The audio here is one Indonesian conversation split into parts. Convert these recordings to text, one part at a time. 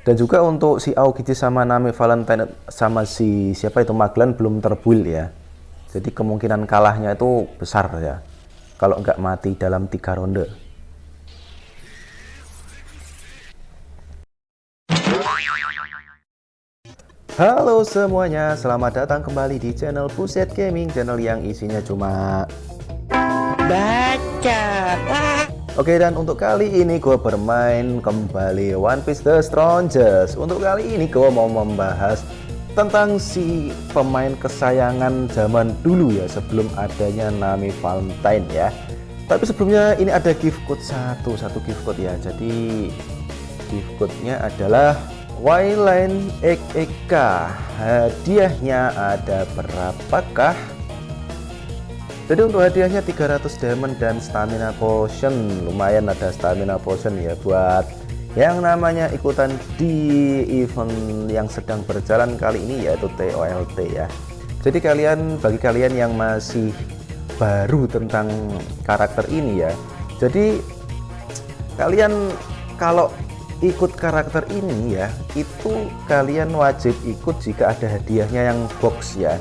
Dan juga untuk si Aokiji sama Nami Valentine sama si siapa itu Maglan belum terbuild ya. Jadi kemungkinan kalahnya itu besar ya. Kalau nggak mati dalam 3 ronde. Halo semuanya, selamat datang kembali di channel Puset Gaming, channel yang isinya cuma baca. Oke, dan untuk kali ini gue bermain kembali One Piece The Strongest. Untuk kali ini gue mau membahas tentang si pemain kesayangan zaman dulu ya, sebelum adanya Nami Valentine ya. Tapi sebelumnya ini ada gift code satu gift code ya. Jadi gift code-nya adalah Wayline XXK. Hadiahnya ada berapakah? Jadi untuk hadiahnya 300 diamond dan stamina potion. Lumayan ada stamina potion ya buat yang namanya ikutan di event yang sedang berjalan kali ini, yaitu TOLT ya. Jadi bagi kalian yang masih baru tentang karakter ini ya, jadi kalian kalau ikut karakter ini ya, itu kalian wajib ikut jika ada hadiahnya yang box ya.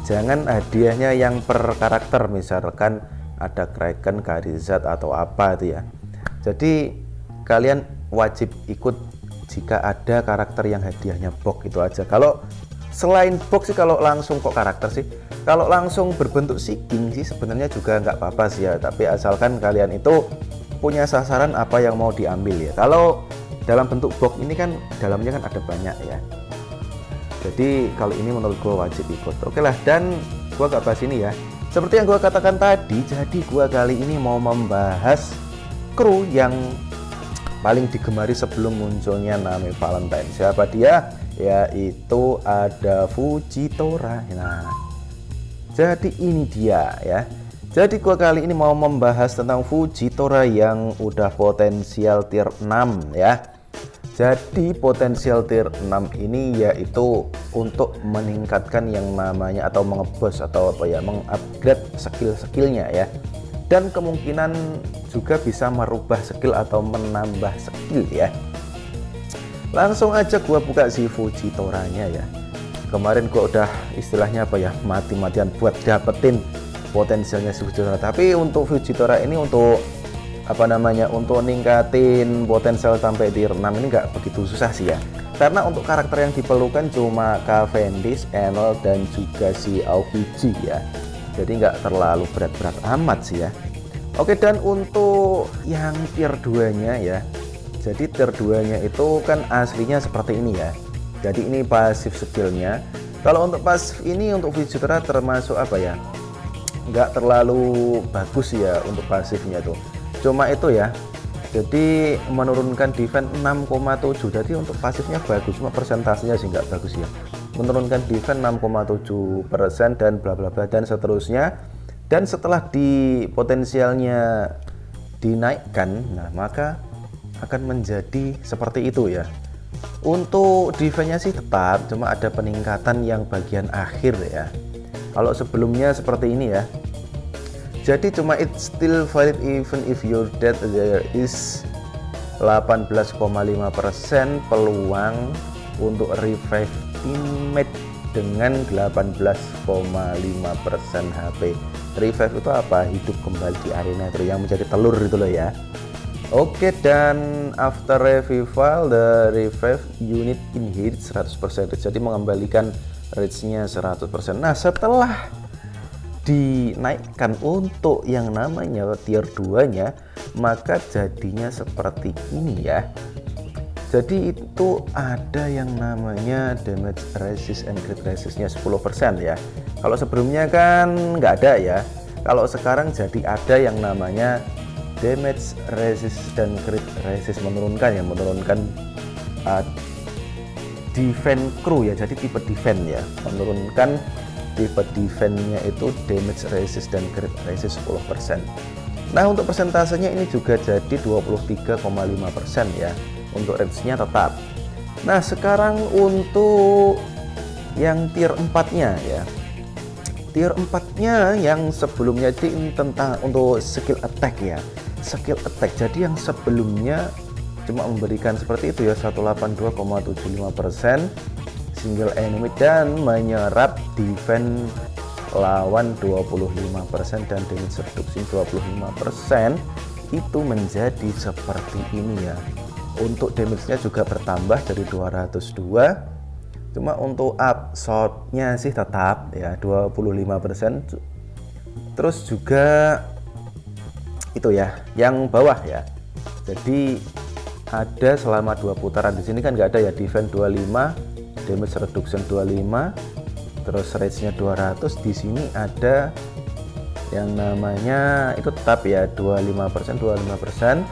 Jangan hadiahnya yang per karakter, misalkan ada Kraken, Charizard atau apa itu ya. Jadi kalian wajib ikut jika ada karakter yang hadiahnya box, itu aja. Kalau selain box sih, kalau langsung kok karakter sih, kalau langsung berbentuk seeking sih sebenarnya juga nggak apa-apa sih ya. Tapi asalkan kalian itu punya sasaran apa yang mau diambil ya. Kalau dalam bentuk box ini kan dalamnya kan ada banyak ya. Jadi kalau ini menurut gue wajib ikut. Oke lah, dan gue gak bahas ini ya. Seperti yang gue katakan tadi, jadi gue kali ini mau membahas kru yang paling digemari sebelum munculnya Nami Valentine. Siapa dia? Yaitu ada Fujitora. Nah, jadi ini dia ya. Jadi gue kali ini mau membahas tentang Fujitora yang udah potensial tier 6 ya. Jadi potensial tier 6 ini yaitu untuk meningkatkan yang namanya atau mengebos atau apa ya, mengupgrade skill-skillnya ya. Dan kemungkinan juga bisa merubah skill atau menambah skill ya. Langsung aja gua buka si Fujitoranya ya. Kemarin gua udah istilahnya apa ya, mati-matian buat dapetin potensialnya si Fujitora. Tapi untuk Fujitora ini untuk apa namanya, untuk ningkatin potensial sampai tier 6 ini nggak begitu susah sih ya, karena untuk karakter yang diperlukan cuma Cavendish, Enel, dan juga si Aokiji ya. Jadi nggak terlalu berat-berat amat sih ya. Oke, dan untuk yang tier 2 nya ya, jadi tier 2 nya itu kan aslinya seperti ini ya. Jadi ini pasif skillnya. Kalau untuk pasif ini untuk Fujitora termasuk apa ya, nggak terlalu bagus ya untuk pasifnya tuh. Cuma itu ya, jadi menurunkan defense 6,7. jadi untuk pasifnya bagus, cuma persentasenya sih nggak bagus ya. Menurunkan defense 6,7% dan bla bla bla dan seterusnya. Dan setelah di potensialnya dinaikkan, nah maka akan menjadi seperti itu ya. Untuk defense-nya sih tetap, cuma ada peningkatan yang bagian akhir ya. Kalau sebelumnya seperti ini ya, jadi cuma it still valid even if your death, there is 18,5% peluang untuk revive teammate dengan 18,5% HP. Revive itu apa? Hidup kembali di arena itu yang menjadi telur itu loh ya. Oke, dan after revival the revive unit inherit 100%, jadi mengembalikan reach-nya 100%. Nah, setelah dinaikkan untuk yang namanya tier 2 nya, maka jadinya seperti ini ya. Jadi itu ada yang namanya damage resist and crit resistnya 10% ya. Kalau sebelumnya kan nggak ada ya. Kalau sekarang jadi ada yang namanya damage resist dan crit resist, menurunkan defense crew ya. Jadi tipe defense ya, menurunkan tipe defense-nya itu damage resist dan crit resist 10%. Nah, untuk persentasenya ini juga jadi 23,5% ya. Untuk range-nya tetap. Nah, sekarang untuk yang tier 4-nya ya. Tier 4-nya yang sebelumnya tentang untuk skill attack ya. Skill attack. Jadi yang sebelumnya cuma memberikan seperti itu ya, 182,75% single enemy dan menyerap defense lawan 25% dan damage reduction 25%. Itu menjadi seperti ini ya. Untuk damage-nya juga bertambah dari 202, cuma untuk absorb-nya sih tetap ya 25%. Terus juga itu ya yang bawah ya, jadi ada selama 2 putaran. Di sini kan nggak ada ya, defense 25, damage reduction 25, terus range-nya 200. Di sini ada yang namanya itu tetap ya 25%,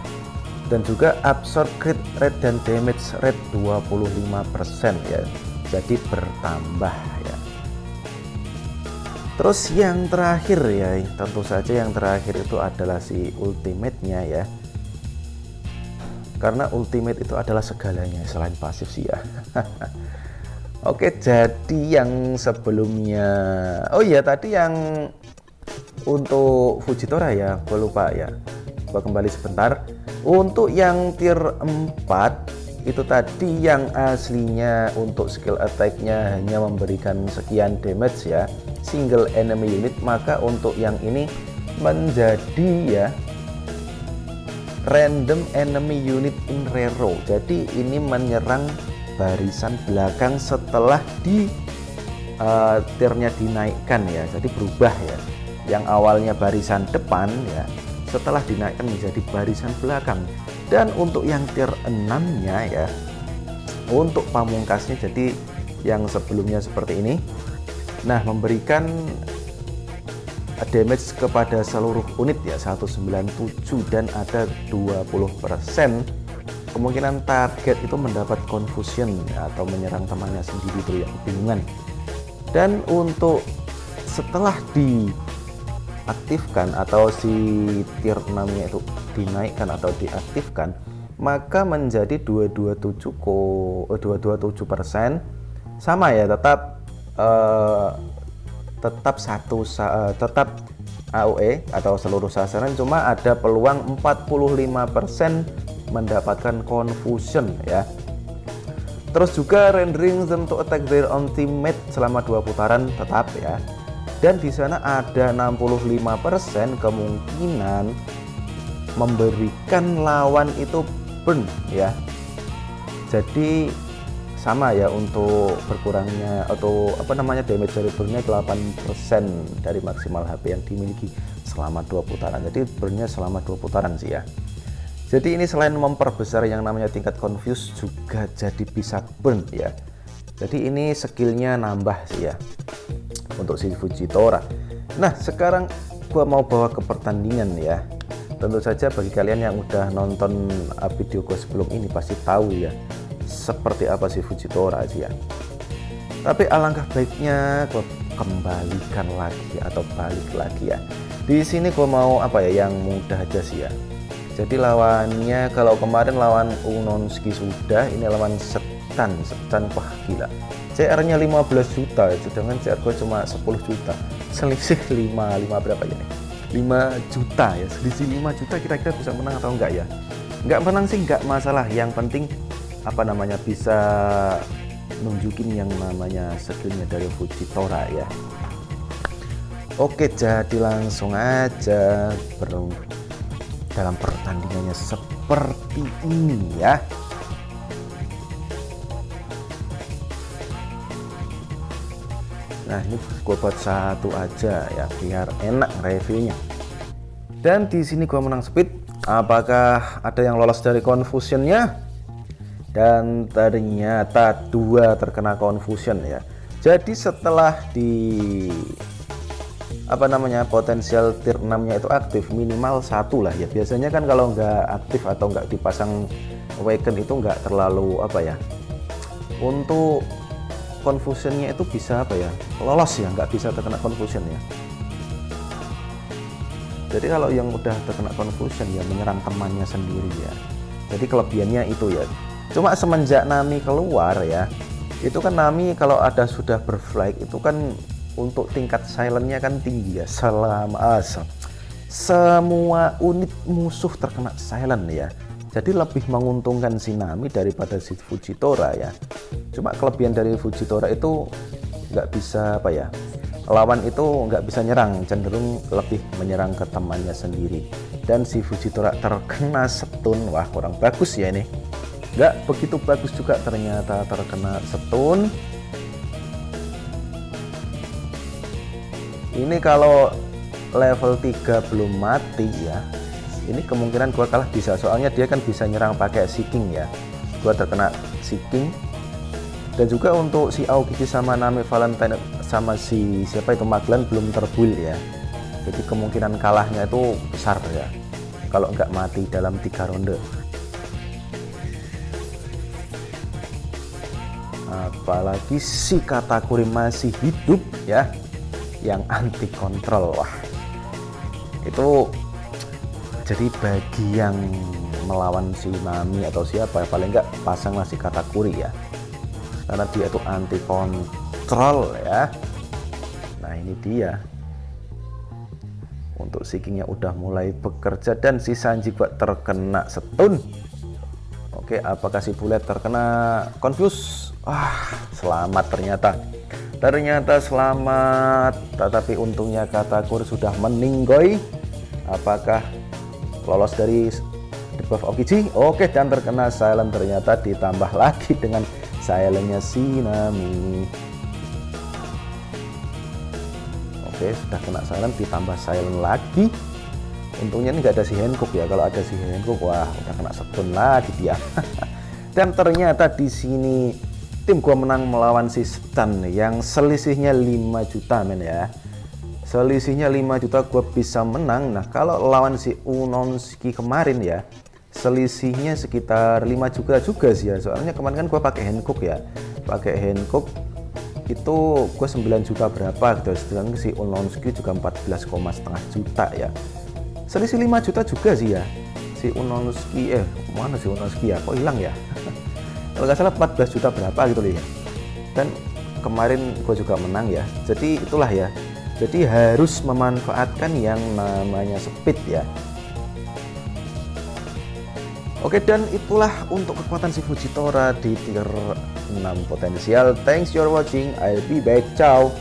dan juga absorb crit rate dan damage rate 25% ya, jadi bertambah ya. Terus yang terakhir ya, tentu saja yang terakhir itu adalah si ultimate-nya ya, karena ultimate itu adalah segalanya selain pasif sih ya. Oke, jadi yang sebelumnya, oh iya tadi yang untuk Fujitora ya, gue lupa ya, gue kembali sebentar. Untuk yang tier 4 itu tadi yang aslinya untuk skill attack-nya hanya memberikan sekian damage ya, single enemy unit, maka untuk yang ini menjadi ya random enemy unit in rare row. Jadi ini menyerang barisan belakang setelah di tiernya dinaikkan ya, jadi berubah ya, yang awalnya barisan depan ya, setelah dinaikkan menjadi barisan belakang. Dan untuk yang tier 6-nya ya, untuk pamungkasnya jadi yang sebelumnya seperti ini. Nah, memberikan damage kepada seluruh unit ya 197, dan ada 20% kemungkinan target itu mendapat confusion ya, atau menyerang temannya sendiri itu yang kebingungan. Dan untuk setelah diaktifkan atau si tier 6-nya itu dinaikkan atau diaktifkan, maka menjadi 227%, sama ya, tetap tetap AOE atau seluruh sasaran, cuma ada peluang 45% mendapatkan confusion ya. Terus juga rendering them to attack their ultimate selama 2 putaran tetap ya. Dan di sana ada 65% kemungkinan memberikan lawan itu burn ya. Jadi sama ya, untuk berkurangnya atau damage dari burnnya 8% dari maksimal HP yang dimiliki selama 2 putaran. Jadi burnnya selama 2 putaran sih ya. Jadi ini selain memperbesar yang namanya tingkat confuse, juga jadi bisa burn ya. Jadi ini skillnya nambah sih ya untuk si Fujitora. Nah, sekarang gua mau bawa ke pertandingan ya. Tentu saja bagi kalian yang udah nonton video gua sebelum ini pasti tahu ya seperti apa si Fujitora sih ya. Tapi alangkah baiknya gua kembalikan lagi atau balik lagi ya. Di sini gua mau yang mudah aja sih ya. Jadi lawannya, kalau kemarin lawan Unonski sudah, ini lawan Setan. Wah gila, CR-nya 15 juta, sedangkan CR gue cuma 10 juta. Selisih 5 berapa ya nih? 5 juta ya, selisih 5 juta, kira-kira bisa menang atau enggak ya? Enggak menang sih enggak masalah, yang penting bisa nunjukin yang namanya skillnya dari Fujitora ya. Oke, jadi langsung aja dalam pertandingannya seperti ini ya. Nah, ini gue buat satu aja ya biar enak reviewnya. Dan di sini gue menang speed. Apakah ada yang lolos dari confusionnya? Dan ternyata 2 terkena confusion ya. Jadi setelah di potensial tier 6-nya itu aktif, minimal 1 lah ya. Biasanya kan kalau nggak aktif atau nggak dipasang awaken itu nggak terlalu untuk confusionnya itu bisa lolos ya, nggak bisa terkena confusion ya. Jadi kalau yang udah terkena confusion ya menyerang temannya sendiri ya. Jadi kelebihannya itu ya. Cuma semenjak Nami keluar ya, itu kan Nami kalau ada sudah berflag itu kan untuk tingkat silentnya kan tinggi ya. Semua unit musuh terkena silent ya. Jadi lebih menguntungkan si Nami daripada si Fujitora ya. Cuma kelebihan dari Fujitora itu nggak bisa apa ya, lawan itu nggak bisa nyerang, cenderung lebih menyerang ke temannya sendiri. Dan si Fujitora terkena stun, wah kurang bagus ya ini. Nggak begitu bagus juga ternyata terkena stun. Ini kalau level 3 belum mati ya, ini kemungkinan gua kalah bisa, soalnya dia kan bisa nyerang pakai Seeking ya. Gua terkena Seeking. Dan juga untuk si Aokiji sama Nami Valentine sama si siapa itu Maglan belum terbuild ya. Jadi kemungkinan kalahnya itu besar ya kalau nggak mati dalam 3 ronde. Apalagi si Katakuri masih hidup ya, yang anti kontrol. Wah, itu jadi bagi yang melawan si Nami atau siapa, paling nggak pasanglah si Katakuri ya, karena dia itu anti kontrol ya. Nah ini dia, untuk Seekingnya udah mulai bekerja dan si Sanji buat terkena stun. Oke, apakah si Bullet terkena confuse? Selamat ternyata selamat, tetapi untungnya Katakuri sudah meninggoy. Apakah lolos dari debuff Aokiji? Oke, dan terkena silent ternyata, ditambah lagi dengan silentnya si Nami. Oke, sudah kena silent ditambah silent lagi. Untungnya ini nggak ada si Hancock ya, kalau ada si Hancock wah udah kena stun lagi dia. Dan ternyata di sini tim gua menang melawan si Stan yang selisihnya 5 juta men ya. Selisihnya 5 juta gua bisa menang. Nah kalau lawan si Unonski kemarin ya, selisihnya sekitar 5 juga sih ya. Soalnya kemarin kan gua pakai Hancock ya. Pakai Hancock itu gua 9 juta berapa gitu. Sedangkan si Unonski juga 14,5 juta ya. Selisih 5 juta juga sih ya. Si Unonski mana si Unonski ya? Kok hilang ya? Kalau nggak salah 14 juta berapa gitu loh ya. Dan kemarin gue juga menang ya. Jadi itulah ya. Jadi harus memanfaatkan yang namanya speed ya. Oke, dan itulah untuk kekuatan si Fujitora di tier 6 potensial. Thanks for watching. I'll be back. Ciao.